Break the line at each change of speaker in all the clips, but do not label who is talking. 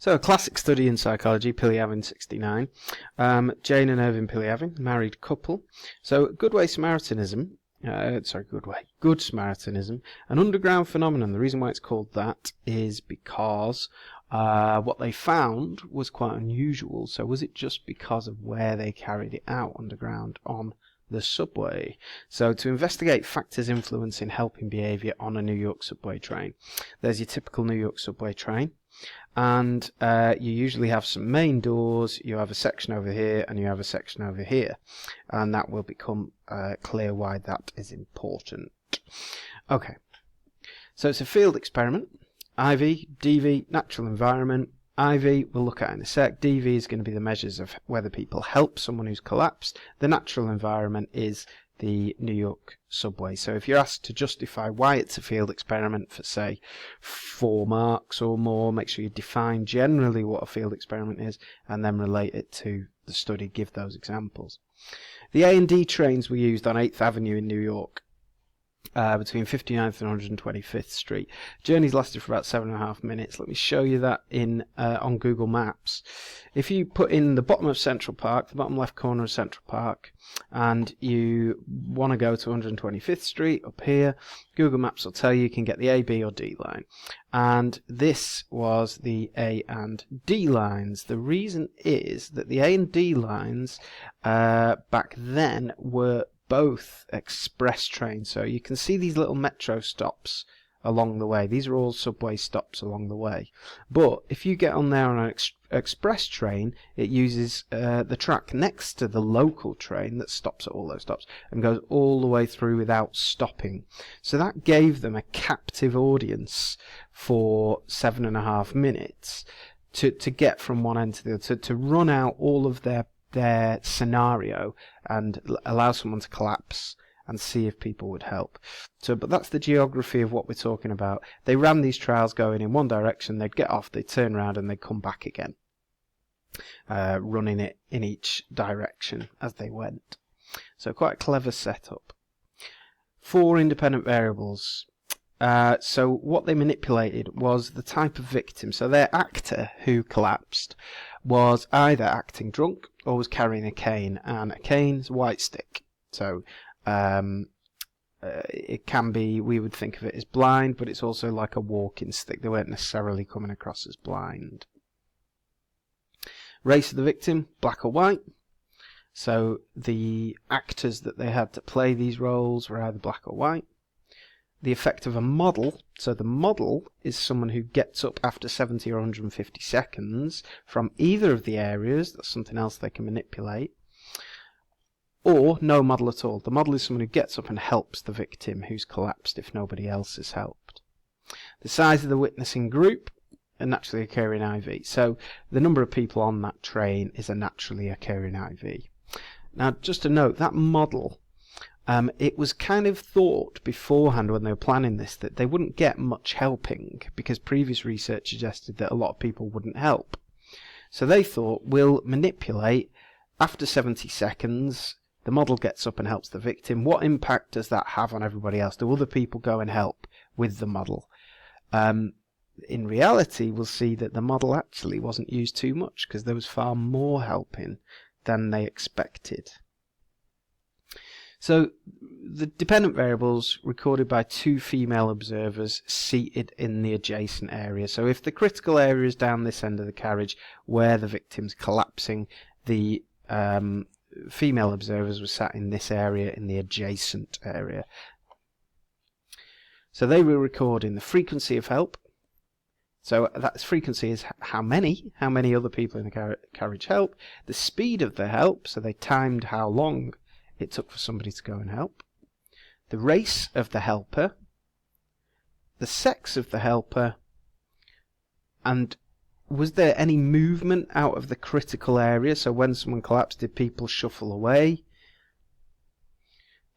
So, a classic study in psychology, Piliavin 69. Jane and Irving Piliavin, married couple. So, Good Samaritanism, an underground phenomenon. The reason why it's called that is because what they found was quite unusual. So, was it just because of where they carried it out underground on the subway? So, to investigate factors influencing helping behaviour on a New York subway train. There's your typical New York subway train. And you usually have some main doors, you have a section over here, and you have a section over here. And that will become clear why that is important. Okay, so it's a field experiment. IV, DV, natural environment. IV, we'll look at in a sec. DV is going to be the measures of whether people help someone who's collapsed. The natural environment is the New York subway. So if you're asked to justify why it's a field experiment for, say, 4 marks or more, make sure you define generally what a field experiment is and then relate it to the study, give those examples. The A and D trains were used on 8th Avenue in New York between 59th and 125th Street. Journeys lasted for about 7.5 minutes. Let me show you that in on Google Maps. If you put in the bottom of Central Park, the bottom left corner of Central Park, and you want to go to 125th Street up here, Google Maps will tell you can get the A, B or D line. And this was the A and D lines. The reason is that the A and D lines back then were both express trains. So you can see these little metro stops along the way. These are all subway stops along the way. But if you get on there on an express train, it uses the track next to the local train that stops at all those stops and goes all the way through without stopping. So that gave them a captive audience for 7.5 minutes to get from one end to the other, to run out all of their scenario and allow someone to collapse and see if people would help. So, but that's the geography of what we're talking about. They ran these trials going in one direction, they'd get off, they'd turn around and they'd come back again, running it in each direction as they went. So quite a clever setup. 4 independent variables. So what they manipulated was the type of victim. So their actor who collapsed was either acting drunk or was carrying a cane, and a cane's a white stick. So it can be, we would think of it as blind, but it's also like a walking stick. They weren't necessarily coming across as blind. Race of the victim, black or white. So the actors that they had to play these roles were either black or white. The effect of a model, so the model is someone who gets up after 70 or 150 seconds from either of the areas, that's something else they can manipulate, or no model at all. The model is someone who gets up and helps the victim who's collapsed if nobody else has helped. The size of the witnessing group, a naturally occurring IV. So the number of people on that train is a naturally occurring IV. Now just to note, that model, it was kind of thought beforehand when they were planning this that they wouldn't get much helping because previous research suggested that a lot of people wouldn't help. So they thought, we'll manipulate after 70 seconds, the model gets up and helps the victim. What impact does that have on everybody else? Do other people go and help with the model? In reality, we'll see that the model actually wasn't used too much because there was far more helping than they expected. So the dependent variables recorded by 2 female observers seated in the adjacent area. So if the critical area is down this end of the carriage where the victim's collapsing, the female observers were sat in this area, in the adjacent area. So they were recording the frequency of help. So that frequency is how many other people in the carriage help, the speed of the help, so they timed how long it took for somebody to go and help, the race of the helper, the sex of the helper, and was there any movement out of the critical area? So when someone collapsed, did people shuffle away?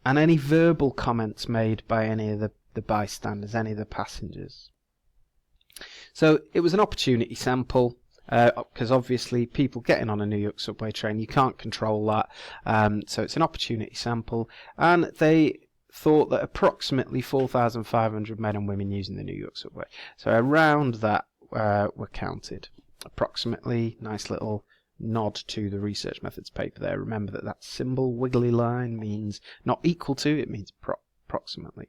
And any verbal comments made by any of the bystanders, any of the passengers. So it was an opportunity sample. Because obviously people getting on a New York subway train, you can't control that, so it's an opportunity sample, and they thought that approximately 4,500 men and women using the New York subway, so around that were counted. approximately. Nice little nod to the research methods paper there. Remember that symbol, wiggly line, means not equal to, it means approximately.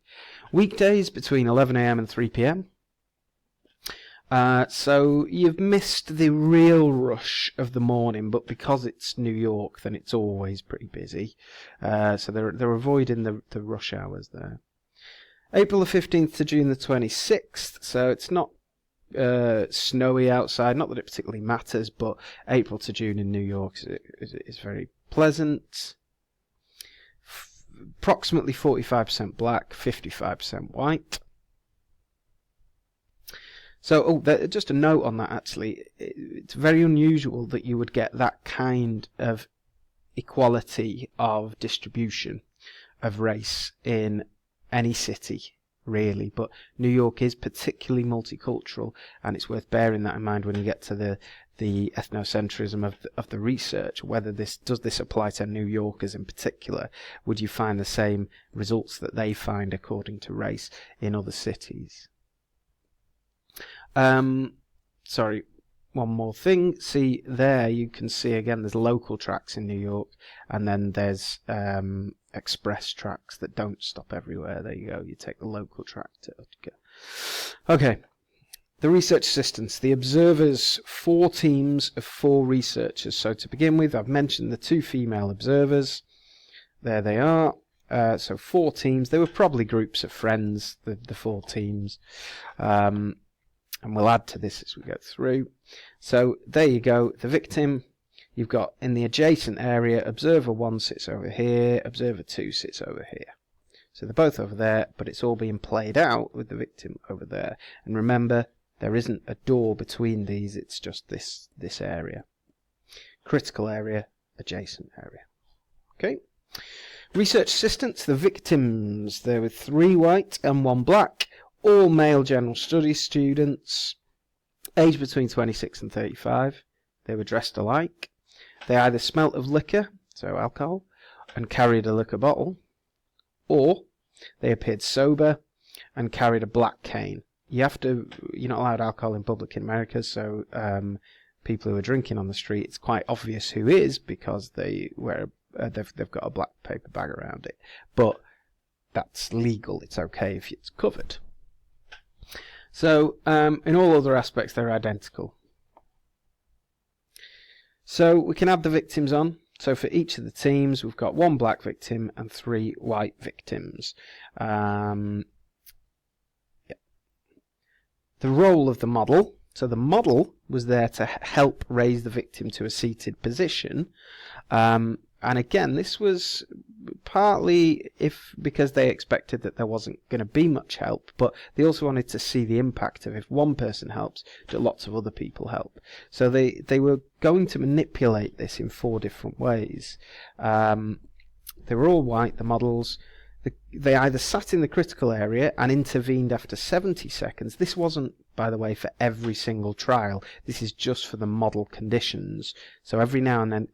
Weekdays between 11 a.m. and 3 p.m. So you've missed the real rush of the morning, but because it's New York, then it's always pretty busy. So they're avoiding the rush hours there. April the 15th to June the 26th, so it's not snowy outside, not that it particularly matters, but April to June in New York is very pleasant. Approximately 45% black, 55% white. So, just a note on that actually, it's very unusual that you would get that kind of equality of distribution of race in any city, really, but New York is particularly multicultural, and it's worth bearing that in mind when you get to the ethnocentrism of the research. Whether does this apply to New Yorkers in particular? Would you find the same results that they find according to race in other cities? Sorry, one more thing. See there, you can see again there's local tracks in New York, and then there's express tracks that don't stop everywhere. There you go. You take the local track to go. Okay. The research assistants, the observers, 4 teams of 4 researchers. So to begin with, I've mentioned the 2 female observers. There they are. So 4 teams. They were probably groups of friends, the 4 teams. And we'll add to this as we go through. So there you go. The victim, you've got in the adjacent area, observer 1 sits over here, observer 2 sits over here. So they're both over there, but it's all being played out with the victim over there. And remember, there isn't a door between these, it's just this area. Critical area, adjacent area. Okay. Research assistants, the victims, there were 3 white and 1 black. All male general studies students, aged between 26 and 35. They were dressed alike. They either smelt of liquor, so alcohol, and carried a liquor bottle, or they appeared sober and carried a black cane. You're not allowed alcohol in public in America, so people who are drinking on the street, it's quite obvious who is because they've got a black paper bag around it. But that's legal. It's okay if it's covered. So, in all other aspects, they're identical. So, we can add the victims on. So, for each of the teams, we've got 1 black victim and 3 white victims. The role of the model. So, the model was there to help raise the victim to a seated position. And again, this was partly because they expected that there wasn't going to be much help, but they also wanted to see the impact of if one person helps, do lots of other people help. So they were going to manipulate this in 4 different ways. They were all white, the models. They either sat in the critical area and intervened after 70 seconds. This wasn't, by the way, for every single trial. This is just for the model conditions. So every now and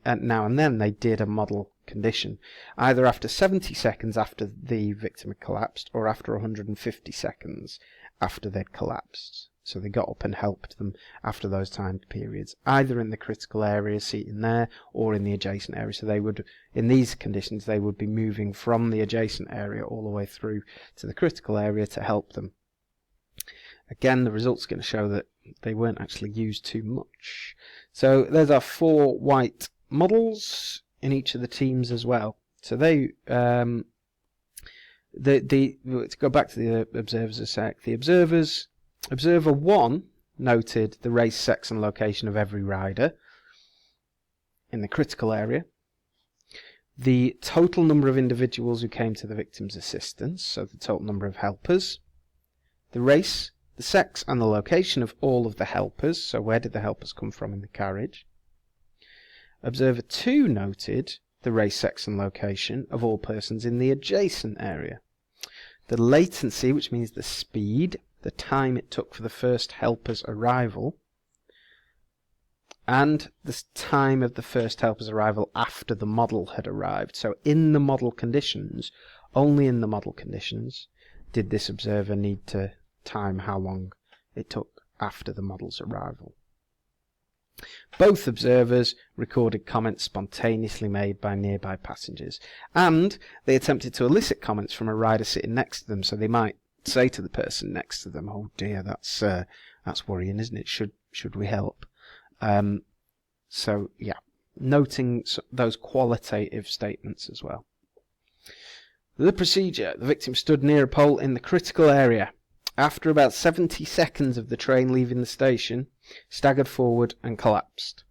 then they did a model condition, either after 70 seconds after the victim had collapsed or after 150 seconds after they'd collapsed. So they got up and helped them after those time periods, either in the critical area, seating there, or in the adjacent area. So they would, in these conditions, they would be moving from the adjacent area all the way through to the critical area to help them. Again, the results are going to show that they weren't actually used too much. So there's our 4 white models in each of the teams as well. So they, to go back to the observers a sec, the observers. Observer 1 noted the race, sex and location of every rider in the critical area, the total number of individuals who came to the victim's assistance, so the total number of helpers, the race, the sex and the location of all of the helpers, so where did the helpers come from in the carriage. Observer 2 noted the race, sex and location of all persons in the adjacent area, the latency, which means the speed, the time it took for the first helper's arrival, and the time of the first helper's arrival after the model had arrived. So in the model conditions, only in the model conditions, did this observer need to time how long it took after the model's arrival. Both observers recorded comments spontaneously made by nearby passengers, and they attempted to elicit comments from a rider sitting next to them, so they might say to the person next to them, "Oh dear, that's worrying, isn't it? Should we help?" So yeah, noting those qualitative statements as well. The procedure: the victim stood near a pole in the critical area. After about 70 seconds of the train leaving the station, staggered forward and collapsed.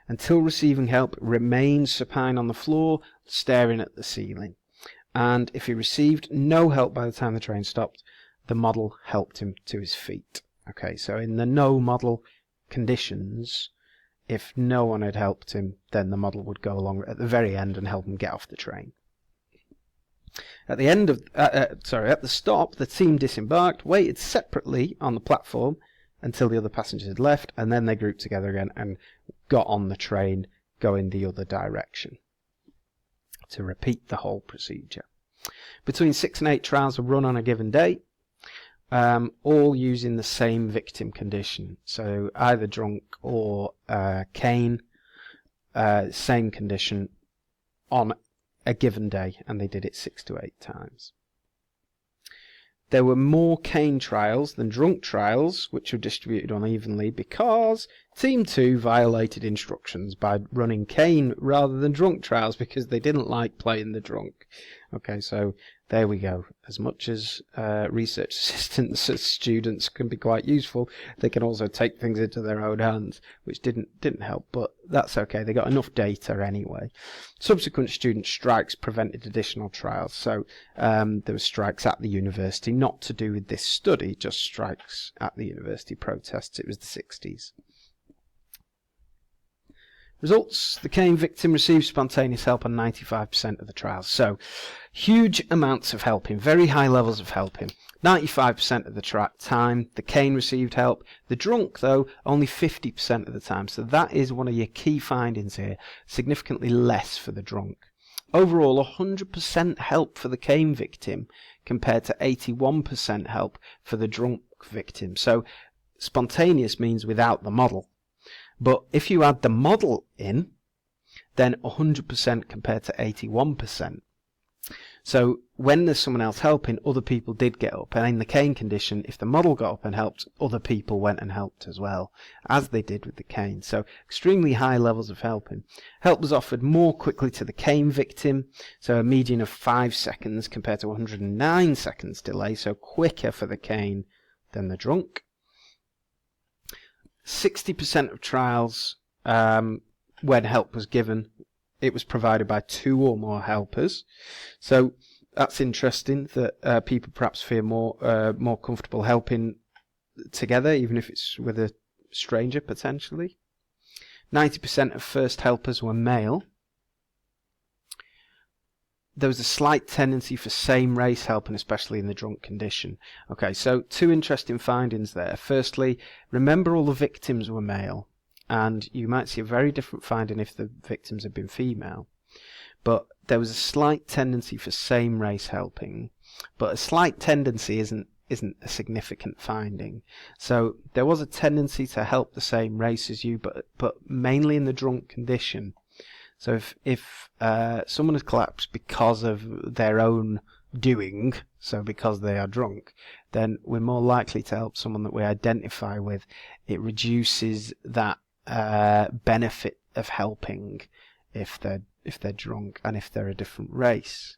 Until receiving help, remained supine on the floor, staring at the ceiling. And if he received no help by the time the train stopped, the model helped him to his feet. Okay, so in the no model conditions, if no one had helped him, then the model would go along at the very end and help him get off the train. At the end of, at the stop, the team disembarked, waited separately on the platform until the other passengers had left, and then they grouped together again and got on the train going the other direction. To repeat the whole procedure. Between 6 and 8 trials were run on a given day, all using the same victim condition. So either drunk or cane, same condition on a given day, and they did it 6 to 8 times. There were more cane trials than drunk trials, which were distributed unevenly because Team 2 violated instructions by running cane rather than drunk trials because they didn't like playing the drunk. Okay, so there we go. As much as research assistants as students can be quite useful, they can also take things into their own hands, which didn't help, but that's okay. They got enough data anyway. Subsequent student strikes prevented additional trials, so there were strikes at the university, not to do with this study, just strikes at the university protests. It was the 60s. Results: the cane victim received spontaneous help on 95% of the trials. So, huge amounts of helping, very high levels of helping. 95% of the time, the cane received help. The drunk, though, only 50% of the time. So that is one of your key findings here. Significantly less for the drunk. Overall, 100% help for the cane victim compared to 81% help for the drunk victim. So, spontaneous means without the model. But if you add the model in, then 100% compared to 81%. So when there's someone else helping, other people did get up. And in the cane condition, if the model got up and helped, other people went and helped as well, as they did with the cane. So extremely high levels of helping. Help was offered more quickly to the cane victim, so a median of 5 seconds compared to 109 seconds delay, so quicker for the cane than the drunk. 60% of trials, when help was given, it was provided by 2 or more helpers. So that's interesting that people perhaps feel more comfortable helping together, even if it's with a stranger potentially. 90% of first helpers were male. There was a slight tendency for same race helping, especially in the drunk condition. Okay, so 2 interesting findings there. Firstly, remember all the victims were male, and you might see a very different finding if the victims had been female. But there was a slight tendency for same race helping, but a slight tendency isn't a significant finding. So there was a tendency to help the same race as you, but mainly in the drunk condition. So if someone has collapsed because of their own doing, so because they are drunk, then we're more likely to help someone that we identify with. It reduces that benefit of helping if they're drunk and if they're a different race,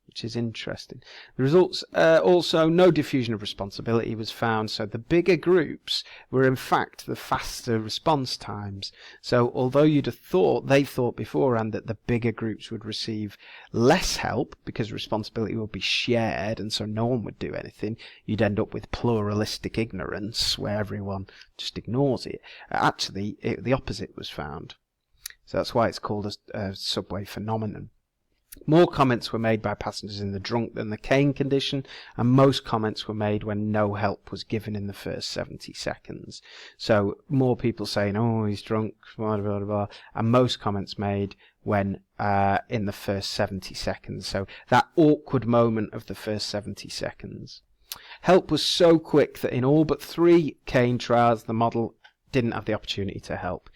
which is interesting. The results also, no diffusion of responsibility was found, so the bigger groups were in fact the faster response times. So although they thought beforehand that the bigger groups would receive less help because responsibility would be shared and so no one would do anything, you'd end up with pluralistic ignorance where everyone just ignores it. Actually, the opposite was found. So that's why it's called a subway phenomenon. More comments were made by passengers in the drunk than the cane condition, and most comments were made when no help was given in the first 70 seconds. So more people saying, "Oh, he's drunk," blah, blah, blah, and most comments made when in the first 70 seconds. So that awkward moment of the first 70 seconds. Help was so quick that in all but 3 cane trials, the model didn't have the opportunity to help.